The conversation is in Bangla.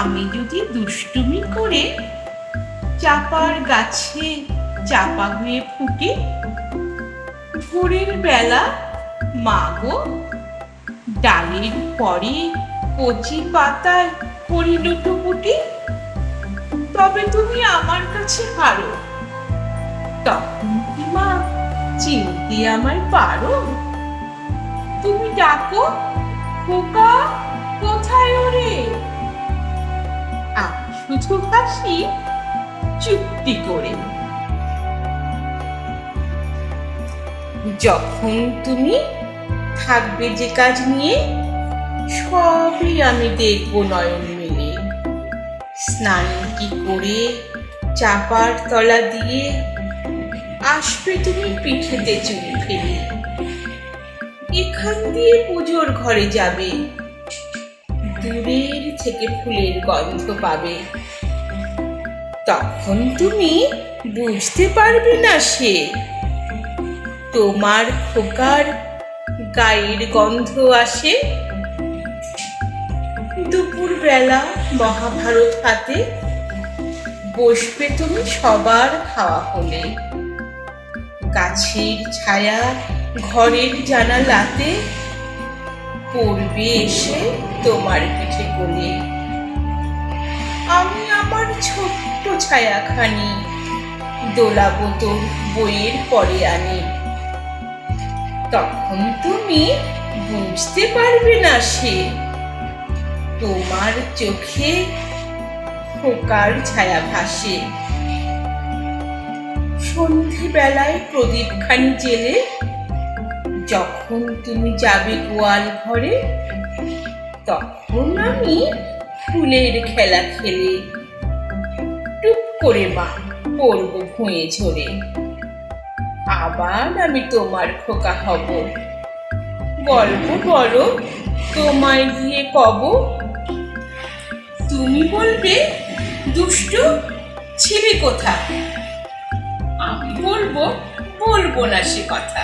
আমি যদি দুষ্টুমি করে চাপার গাছে চাপা হয়ে ফুটি, ভোরের বেলা মা গো ডালের পরে কচি পাতায় করি লুটোপুটি, তবে তুমি আমার কাছে হারো, তখন কি মা চিনতে আমায় পারো? তুমি ডাকো, খোকা কোথায় ওরে? আমি শুধু হাসি চুপটি করে। যখন তুমি থাকবে যে কাজ নিয়ে, সবই আমি দেখবো নয়ন মেলে। স্নান কি করে চাপার তলা দিয়ে আসবে তুমি পিঠেতে চুল ফেলে, এখান দিয়ে পুজোর ঘরে যাবে, দূরের থেকে ফুলের গন্ধ পাবে। তখন তুমি বুঝতে পারবে না সে তোমার খোকার গায়ের গন্ধ আসে। দুপুর বেলা মহাভারত হাতে বসবে তুমি সবার খাওয়া হলে, গাছের ছায়া ঘরের জানালাতে পড়বে এসে তোমার পিঠে কোলে। আমি আমার ছোট্ট ছায়াখানি দোলাবো তোর বইয়ের পরে আনি, তখন তুমি বুঝতে পারবে না সে তোমার চোখে খোকার ছায়া ভাসে। সন্ধ্যেবেলায় প্রদীপখানি জেলে যখন তুমি যাবে গোয়াল ঘরে, তখন আমি ফুলের খেলা খেলে টুপ করে মা পড়বো ভুঁয়ে ঝরে। আবার আমি তোমার খোকা হব, গল্প বলো তোমায় গিয়ে কব। তুমি বলবে দুষ্টু ছিলি কোথা, আমি বলবো না সে কথা।